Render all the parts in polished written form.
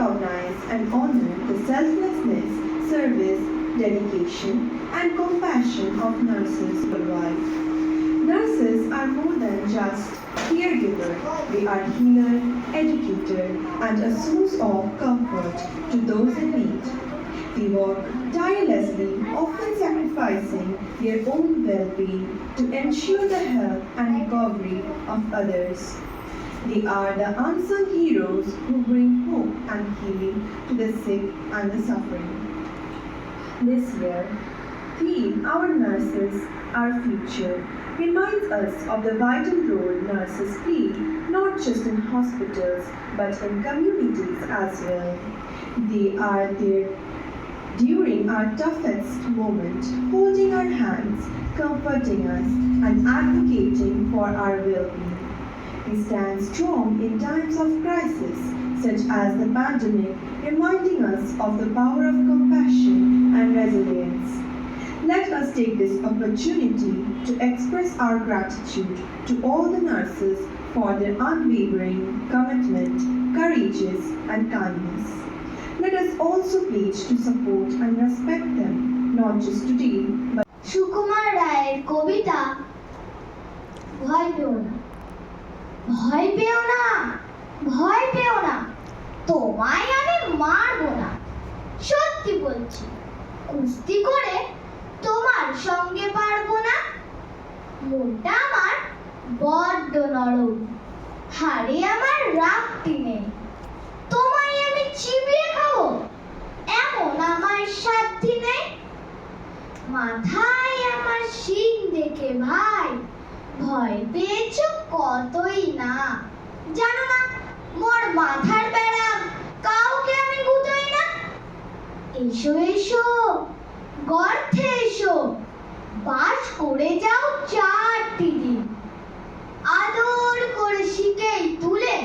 recognize and honor the selflessness, service, dedication, and compassion of nurses worldwide. Nurses are more than just caregiver. They are healer, educator, and a source of comfort to those in need. They work tirelessly, often sacrificing their own well-being to ensure the health and recovery of others. They are the unsung heroes who bring hope and healing to the sick and the suffering. This year, theme Our Nurses, Our Future reminds us of the vital role nurses play not just in hospitals but in communities as well. They are there during our toughest moment, holding our hands, comforting us, and advocating for our well-being. We stand strong in times of crisis, such as the pandemic, reminding us of the power of compassion and resilience. Let us take this opportunity to express our gratitude to all the nurses for their unwavering commitment, courageous, and kindness. Let us also pledge to support and respect them, not just today, but Sukumar রায়ের কবিতা ভয় পেও না, ভয় পেও না, ভয় পেও না, তোমায় আমি মারবো না। সত্যি বলছি, কুস্তি করে তোমার সঙ্গে পারবো না। মনটা আমার বড্ড নরম, হাড়ে আমার রাখতে নেই। তোমায় আমি চিবিয়ে খাবো, এমন আমার সাধ্যি নেই। মাথায় আমার শিং দেখে ভাই ভয় পেয়েছ কতই না। জানো না মোর মাথার বেড়া কাউকে আমি গুতোই না। এসো এসো গর্তে এসো, বাস করে যাও 4টি দিন। আদর করে শিকেই তুলে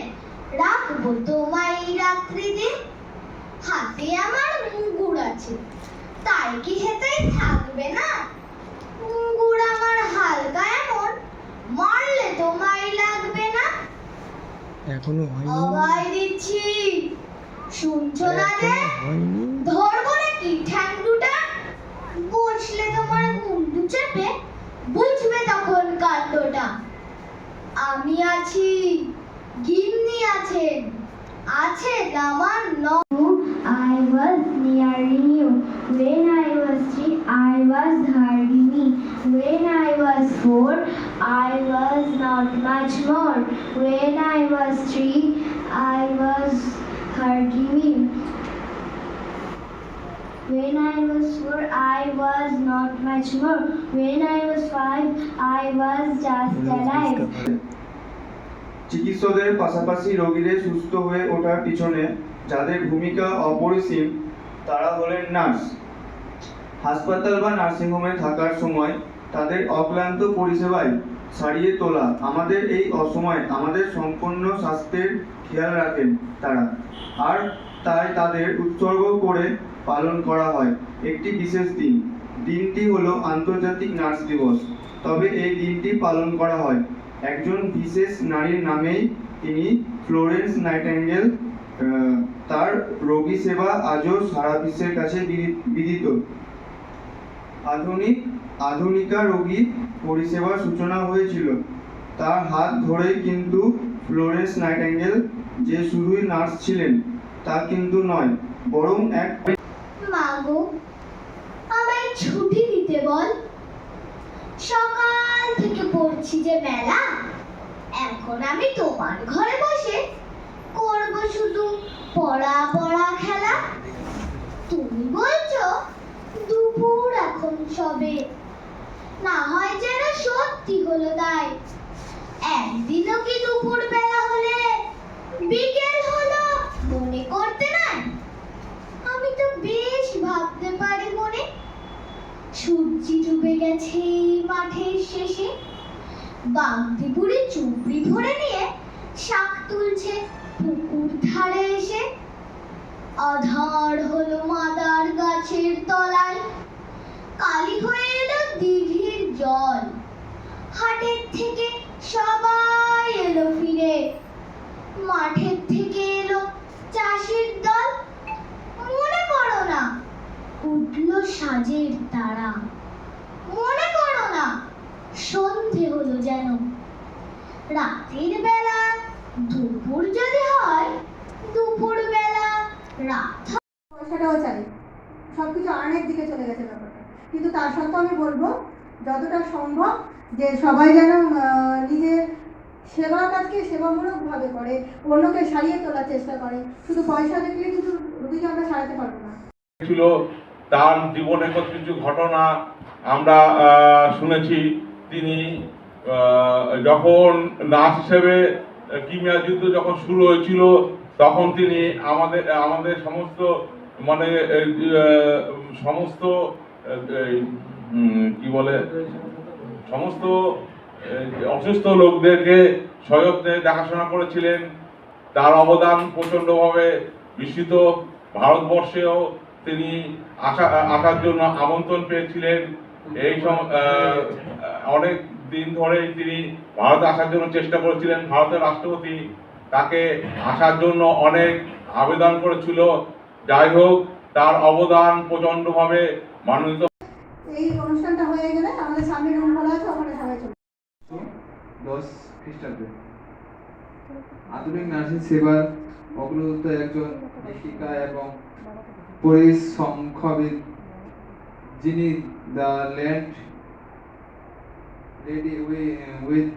রাখবো তোমায় রাত্রি দিন। হাতে আমার মুগুর আছে, তাই কি হেতেই থাকবে না? মুগুর আমার হালকা এমন, মারলে তোমায় লাগবে না। এখনো হয়নি, অভয় দিচ্ছি, শুনছো না যে? হয়নি। ধরবো নাকি ঠ্যাং দুটা? বসলে তোমার মুন্ডু চেপে বুঝবে তখন কাণ্ডটা। আমি আছি, গিন্নি আছেন, আছেন আমার I was nearing you. When I was 3, I was hurting me. When I was 4, I was not much more. When I was 3, I was hurting me. When I was 4, I was not much more. When I was 5, I was just alive. চিকিৎসকদের পাশাপাশি রোগীদের সুস্থ হয়ে ওঠার পিছনে যাদের ভূমিকা অপরিসীম তারা হলেন নার্স। হাসপাতাল বা নার্সিংহোমে থাকার সময় তাদের অক্লান্ত পরিষেবায় সারিয়ে তোলা আমাদের এই অসময়ে আমাদের সম্পূর্ণ স্বাস্থ্যের খেয়াল রাখেন তারা, আর তাই তাদের উৎসর্গ করে পালন করা হয় একটি বিশেষ দিন। দিনটি হলো আন্তর্জাতিক নার্স দিবস। তবে এই দিনটি পালন করা হয় একজন বিশেষ নারীর নামেই, তিনি ফ্লোরেন্স নাইটিঙ্গেল। তার রোগী সেবা আজও সারা বিশ্বের কাছে বিদিত। আধুনিকা রোগী পরিষেবার সূচনা হয়েছিল তার হাত ধরেই। কিন্তু ফ্লোরেন্স নাইটিঙ্গেল যে শুধুই নার্স ছিলেন তা কিন্তু নয়, বরং এক মাগো আমায় ছুটি দিতে বল, সকাল থেকে পড়ছি যে মেলা। এখন আমি তোমার ঘরে বসে করব শুধু পড়া পড়া খেলা। তুমি বলছো দুপুর এখন সবে, না হয় যেন সত্যি হলো তাই। একদিনও কি দুপুর বেলা হলে বিকেল হলো মনে করতে নাই? আমি তো বেশ ভাবতে পারি মনে। সূর্য ডুবে গেছে এই মাঠের শেষে, বাগদি বুড়ি চুবড়ি ধরে নিয়ে শাক তুলছে পুকুর ধারে এসে। আধার হলো মাদার গাছের তলায়, কালি হয়ে এলো দিঘির জল। হাটের থেকে সবাই এলো ফিরে, মাঠের থেকে এলো চাষির দল। রাতের বেলা, দুপুর যদি হয় দুপুর বেলা, রাত পয়সাটাও চাই, সবকিছু আর্নের দিকে চলে গেছে ব্যাপারটা। কিন্তু তার সত্ত্বেও আমি বলবো যতটা সম্ভব যে সবাই যেন নিজের সেবা কাজকে সেবামূলকভাবে করে, অন্যকে সারিয়ে তোলার চেষ্টা করে। শুধু পয়সা দেখলে কিন্তু রুগীকে আমরা সারাতে পারবো না। ছিল তার জীবনের কিছু ঘটনা আমরা শুনেছি। তিনি যখন নার্স হিসেবে ক্রিমিয়া যুদ্ধ যখন শুরু হয়েছিল, তখন তিনি আমাদের সমস্ত মানে সমস্ত কি বলে সমস্ত অসুস্থ লোকদেরকে সযত্নে দেখাশোনা করেছিলেন। তার অবদান প্রচণ্ডভাবে বিস্মিত। ভারতবর্ষেও তিনি আসার জন্য আমন্ত্রণ পেয়েছিলেন। এই অনেক দিন ধরে তিনি ভারতে আসার জন্য চেষ্টা করেছিলেন। ভারতের রাষ্ট্রপতি তাকে আসার জন্য অনেক আবেদন করেছিল। যাই হোক, তার অবদান প্রচণ্ডভাবে মানিত। এই অনুষ্ঠানটা হয়ে গেলে আমাদের সামনে রুম খোলা আছে, ওখানে সবাই চলে 10 খ্রিস্টাব্দে আধুনিক নার্সিং সেবার অগ্রদূত একজন লেখিকা এবং পরিসংখ্যাবিদ, যিনি দ্য ল্যান্ড লেডি উইথ